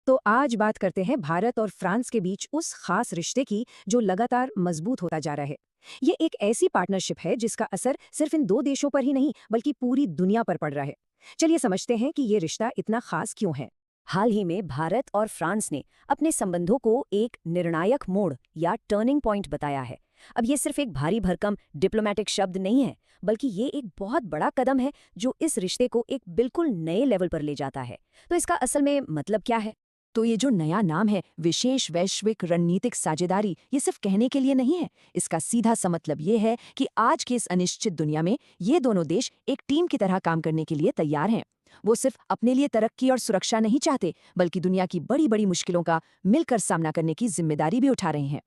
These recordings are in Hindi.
तो आज बात करते हैं भारत और फ्रांस के बीच उस खास रिश्ते की जो लगातार मजबूत होता जा रहा है। ये एक ऐसी पार्टनरशिप है जिसका असर सिर्फ इन दो देशों पर ही नहीं बल्कि पूरी दुनिया पर पड़ रहा है। चलिए समझते हैं कि ये रिश्ता इतना खास क्यों है। हाल ही में भारत और फ्रांस ने अपने संबंधों को एक निर्णायक मोड़ या टर्निंग पॉइंट बताया है। अब ये सिर्फ एक भारी भरकम डिप्लोमेटिक शब्द नहीं है, बल्कि ये एक बहुत बड़ा कदम है जो इस रिश्ते को एक बिल्कुल नए लेवल पर ले जाता है। तो इसका असल में मतलब क्या है? तो ये जो नया नाम है विशेष वैश्विक रणनीतिक साझेदारी, ये सिर्फ कहने के लिए नहीं है। इसका सीधा सा मतलब ये है कि आज के इस अनिश्चित दुनिया में ये दोनों देश एक टीम की तरह काम करने के लिए तैयार हैं। वो सिर्फ अपने लिए तरक्की और सुरक्षा नहीं चाहते, बल्कि दुनिया की बड़ी बड़ी मुश्किलों का मिलकर सामना करने की जिम्मेदारी भी उठा रहे हैं।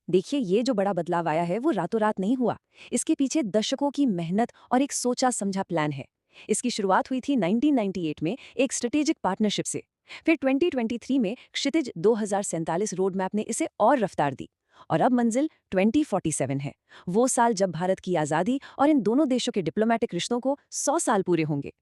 देखिए, ये जो बड़ा बदलाव आया है वो रातों रात नहीं हुआ। इसके पीछे दशकों की मेहनत और एक सोचा समझा प्लान है। इसकी शुरुआत हुई थी 1998 में एक स्ट्रेटेजिक पार्टनरशिप से। फिर 2023 में क्षितिज 2047 रोड मैप ने इसे और रफ्तार दी। और अब मंजिल 2047 है, वो साल जब भारत की आज़ादी और इन दोनों देशों के डिप्लोमेटिक रिश्तों को 100 साल पूरे होंगे।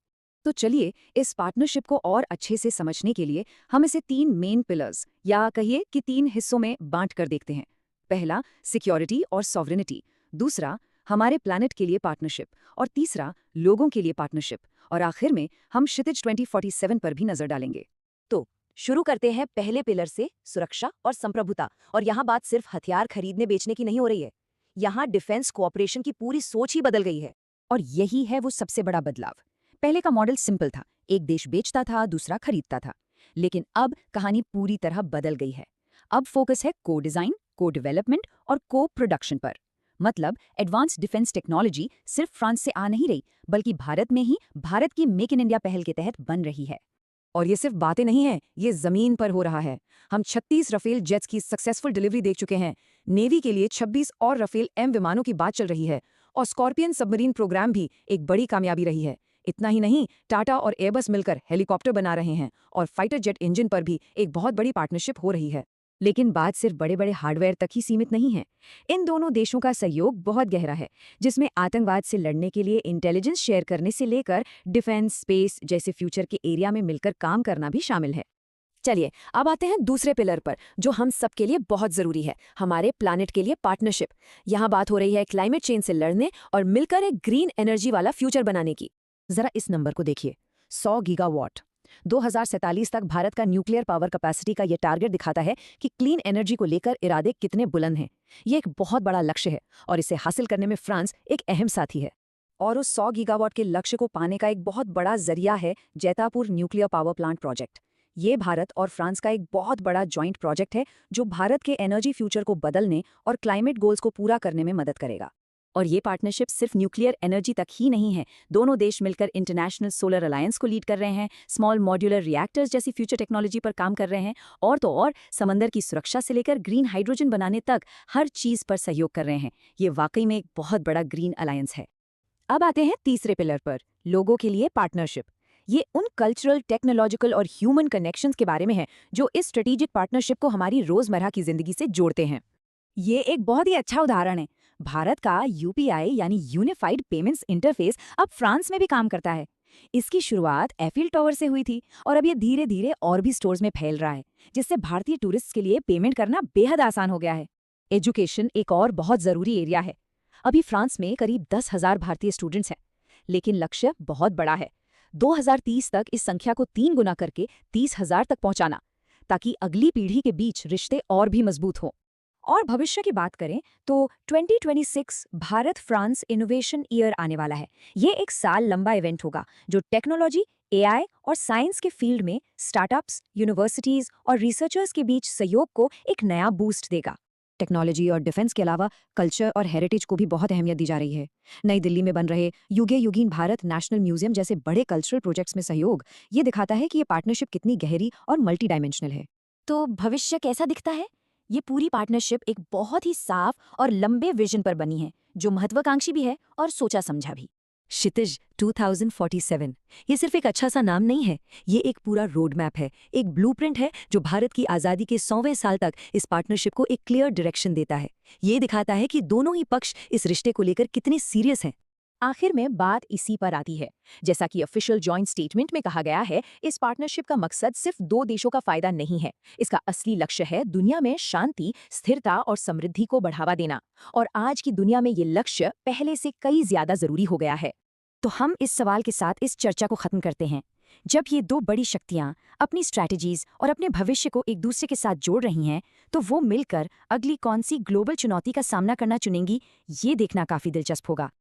तो चलिए, इस पार्टनरशिप को और अच्छे से समझने के लिए हम इसे तीन मेन पिलर्स या कहिए कि तीन हिस्सों में बांट कर देखते हैं। पहला, सिक्योरिटी और सॉवरेनिटी। दूसरा, हमारे प्लैनेट के लिए पार्टनरशिप। और तीसरा, लोगों के लिए पार्टनरशिप। और आखिर में हम क्षितिज 2047 पर भी नजर डालेंगे। तो शुरू करते हैं पहले पिलर से, सुरक्षा और संप्रभुता। और यहाँ बात सिर्फ हथियार खरीदने बेचने की नहीं हो रही है। यहाँ डिफेंस कोऑपरेशन की पूरी सोच ही बदल गई है। और यही है वो सबसे बड़ा बदलाव। पहले का मॉडल सिंपल था, एक देश बेचता था, दूसरा खरीदता था। लेकिन अब कहानी पूरी तरह बदल गई है। अब फोकस है को डिजाइन, को डेवलपमेंट और को प्रोडक्शन पर। मतलब एडवांस डिफेंस टेक्नोलॉजी सिर्फ फ्रांस से आ नहीं रही, बल्कि भारत में ही भारत की मेक इन इंडिया पहल के तहत बन रही है। और ये सिर्फ बातें नहीं हैं, ये जमीन पर हो रहा है। हम 36 रफेल जेट्स की सक्सेसफुल डिलीवरी देख चुके हैं। नेवी के लिए 26 और रफेल एम विमानों की बात चल रही है। और स्कॉर्पियन सबमरीन प्रोग्राम भी एक बड़ी कामयाबी रही है। इतना ही नहीं, टाटा और एयरबस मिलकर हेलीकॉप्टर बना रहे हैं और फाइटर जेट इंजन पर भी एक बहुत बड़ी पार्टनरशिप हो रही है। लेकिन बात सिर्फ बड़े बड़े हार्डवेयर तक ही सीमित नहीं है। इन दोनों देशों का सहयोग बहुत गहरा है, जिसमें आतंकवाद से लड़ने के लिए इंटेलिजेंस शेयर करने से लेकर डिफेंस, स्पेस जैसे फ्यूचर के एरिया में मिलकर काम करना भी शामिल है। चलिए, अब आते हैं दूसरे पिलर पर, जो हम सबके लिए बहुत जरूरी है, हमारे प्लैनेट के लिए पार्टनरशिप। यहाँ बात हो रही है क्लाइमेट चेंज से लड़ने और मिलकर एक ग्रीन एनर्जी वाला फ्यूचर बनाने की। जरा इस नंबर को देखिए, 100 गीगावाट। 2047 तक भारत का न्यूक्लियर पावर कैपेसिटी का ये टारगेट दिखाता है कि क्लीन एनर्जी को लेकर इरादे कितने बुलंद हैं। ये एक बहुत बड़ा लक्ष्य है और इसे हासिल करने में फ्रांस एक अहम साथी है। और उस 100 गीगावाट के लक्ष्य को पाने का एक बहुत बड़ा जरिया है Jaitapur nuclear power plant project. ये भारत और फ्रांस का एक बहुत बड़ा जॉइंट प्रोजेक्ट है जो भारत के एनर्जी फ्यूचर को बदलने और क्लाइमेट गोल्स को पूरा करने में मदद करेगा। और ये पार्टनरशिप सिर्फ न्यूक्लियर एनर्जी तक ही नहीं है। दोनों देश मिलकर इंटरनेशनल सोलर अलायंस को लीड कर रहे हैं, स्मॉल मॉड्यूलर रिएक्टर्स जैसी फ्यूचर टेक्नोलॉजी पर काम कर रहे हैं, और तो और समंदर की सुरक्षा से लेकर ग्रीन हाइड्रोजन बनाने तक हर चीज पर सहयोग कर रहे हैं। ये वाकई में एक बहुत बड़ा ग्रीन अलायंस है। अब आते हैं तीसरे पिलर पर, लोगों के लिए पार्टनरशिप। ये उन कल्चरल, टेक्नोलॉजिकल और ह्यूमन कनेक्शंस के बारे में है जो इस स्ट्रेटेजिक पार्टनरशिप को हमारी रोजमर्रा की जिंदगी से जोड़ते हैं। ये एक बहुत ही अच्छा उदाहरण है। भारत का यूपीआई यानी यूनिफाइड पेमेंट्स इंटरफेस अब फ्रांस में भी काम करता है। इसकी शुरुआत एफिल टावर से हुई थी और अब ये धीरे धीरे और भी स्टोर्स में फैल रहा है, जिससे भारतीय टूरिस्ट के लिए पेमेंट करना बेहद आसान हो गया है। एजुकेशन एक और बहुत जरूरी एरिया है। अभी फ्रांस में करीब 10,000 भारतीय स्टूडेंट्स हैं, लेकिन लक्ष्य बहुत बड़ा है। 2030 तक इस संख्या को 3 गुना करके 30,000 तक पहुंचाना, ताकि अगली पीढ़ी के बीच रिश्ते और भी मजबूत हों। और भविष्य की बात करें तो 2026 भारत फ्रांस इनोवेशन ईयर आने वाला है। ये एक साल लंबा इवेंट होगा जो टेक्नोलॉजी, एआई और साइंस के फील्ड में स्टार्टअप्स, यूनिवर्सिटीज और रिसर्चर्स के बीच सहयोग को एक नया बूस्ट देगा। टेक्नोलॉजी और डिफेंस के अलावा कल्चर और हेरिटेज को भी बहुत अहमियत दी जा रही है। नई दिल्ली में बन रहे युगे युगीन भारत नेशनल म्यूजियम जैसे बड़े कल्चरल प्रोजेक्ट्स में सहयोग ये दिखाता है कि ये पार्टनरशिप कितनी गहरी और मल्टी डायमेंशनल है। तो भविष्य कैसा दिखता है? ये पूरी पार्टनरशिप एक बहुत ही साफ और लंबे विजन पर बनी है, जो महत्वाकांक्षी भी है और सोचा समझा भी। क्षितिज 2047 ये सिर्फ एक अच्छा सा नाम नहीं है, ये एक पूरा रोड मैप है, एक ब्लूप्रिंट है जो भारत की आज़ादी के 100वें साल तक इस पार्टनरशिप को एक क्लियर डायरेक्शन देता है। ये दिखाता है कि दोनों ही पक्ष इस रिश्ते को लेकर कितने सीरियस हैं। आखिर में बात इसी पर आती है। जैसा कि ऑफिशियल जॉइंट स्टेटमेंट में कहा गया है, इस पार्टनरशिप का मकसद सिर्फ दो देशों का फायदा नहीं है। इसका असली लक्ष्य है दुनिया में शांति, स्थिरता और समृद्धि को बढ़ावा देना। और आज की दुनिया में ये लक्ष्य पहले से कई ज्यादा जरूरी हो गया है। तो हम इस सवाल के साथ इस चर्चा को खत्म करते हैं। जब ये दो बड़ी शक्तियां अपनी स्ट्रैटेजीज और अपने भविष्य को एक दूसरे के साथ जोड़ रही हैं, तो वो मिलकर अगली कौन सी ग्लोबल चुनौती का सामना करना चुनेंगी, ये देखना काफी दिलचस्प होगा।